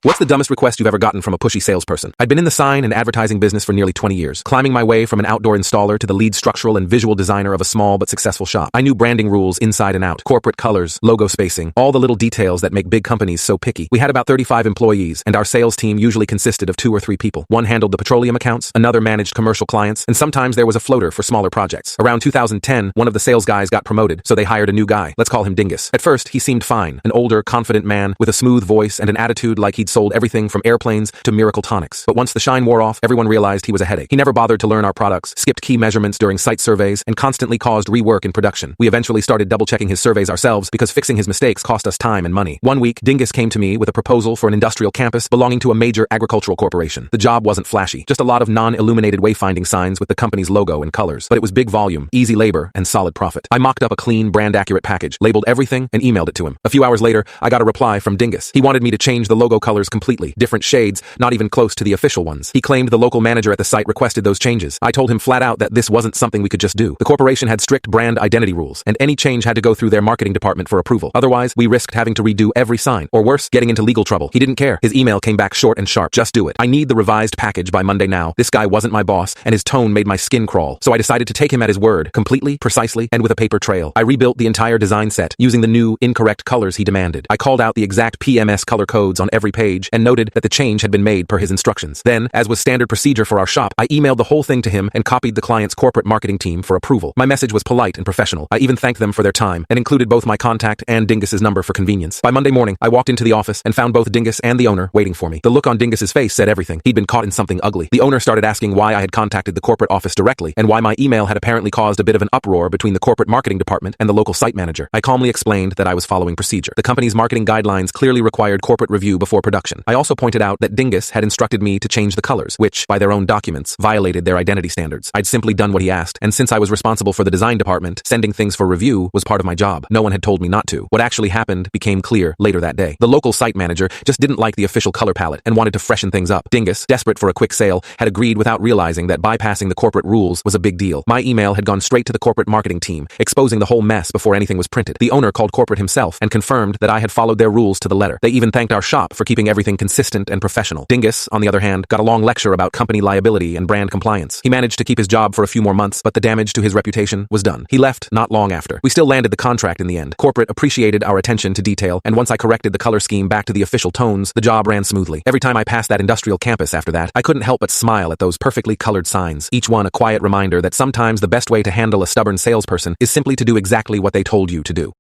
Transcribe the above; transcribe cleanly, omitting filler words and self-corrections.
What's the dumbest request you've ever gotten from a pushy salesperson? I'd been in the sign and advertising business for nearly 20 years, climbing my way from an outdoor installer to the lead structural and visual designer of a small but successful shop. I knew branding rules inside and out, corporate colors, logo spacing, all the little details that make big companies so picky. We had about 35 employees, and our sales team usually consisted of 2 or 3 people. One handled the petroleum accounts, another managed commercial clients, and sometimes there was a floater for smaller projects. Around 2010, one of the sales guys got promoted, so they hired a new guy. Let's call him Dingus. At first, he seemed fine, an older, confident man with a smooth voice and an attitude like he'd sold everything from airplanes to miracle tonics. But once the shine wore off, everyone realized he was a headache. He never bothered to learn our products, skipped key measurements during site surveys, and constantly caused rework in production. We eventually started double-checking his surveys ourselves because fixing his mistakes cost us time and money. One week, Dingus came to me with a proposal for an industrial campus belonging to a major agricultural corporation. The job wasn't flashy, just a lot of non-illuminated wayfinding signs with the company's logo and colors. But it was big volume, easy labor, and solid profit. I mocked up a clean, brand-accurate package, labeled everything, and emailed it to him. A few hours later, I got a reply from Dingus. He wanted me to change the logo colors completely, different shades, not even close to the official ones. He claimed the local manager at the site requested those changes. I told him flat out that this wasn't something we could just do. The corporation had strict brand identity rules, and any change had to go through their marketing department for approval. Otherwise, we risked having to redo every sign, or worse, getting into legal trouble. He didn't care. His email came back short and sharp. Just do it. I need the revised package by Monday now. This guy wasn't my boss, and his tone made my skin crawl. So I decided to take him at his word, completely, precisely, and with a paper trail. I rebuilt the entire design set using the new, incorrect colors he demanded. I called out the exact PMS color codes on every page and noted that the change had been made per his instructions. Then, as was standard procedure for our shop, I emailed the whole thing to him and copied the client's corporate marketing team for approval. My message was polite and professional. I even thanked them for their time and included both my contact and Dingus's number for convenience. By Monday morning, I walked into the office and found both Dingus and the owner waiting for me. The look on Dingus's face said everything. He'd been caught in something ugly. The owner started asking why I had contacted the corporate office directly and why my email had apparently caused a bit of an uproar between the corporate marketing department and the local site manager. I calmly explained that I was following procedure. The company's marketing guidelines clearly required corporate review before production. I also pointed out that Dingus had instructed me to change the colors, which, by their own documents, violated their identity standards. I'd simply done what he asked, and since I was responsible for the design department, sending things for review was part of my job. No one had told me not to. What actually happened became clear later that day. The local site manager just didn't like the official color palette and wanted to freshen things up. Dingus, desperate for a quick sale, had agreed without realizing that bypassing the corporate rules was a big deal. My email had gone straight to the corporate marketing team, exposing the whole mess before anything was printed. The owner called corporate himself and confirmed that I had followed their rules to the letter. They even thanked our shop for keeping everything consistent and professional. Dingus, on the other hand, got a long lecture about company liability and brand compliance. He managed to keep his job for a few more months, but the damage to his reputation was done. He left not long after. We still landed the contract in the end. Corporate appreciated our attention to detail, and once I corrected the color scheme back to the official tones, the job ran smoothly. Every time I passed that industrial campus after that, I couldn't help but smile at those perfectly colored signs, each one a quiet reminder that sometimes the best way to handle a stubborn salesperson is simply to do exactly what they told you to do.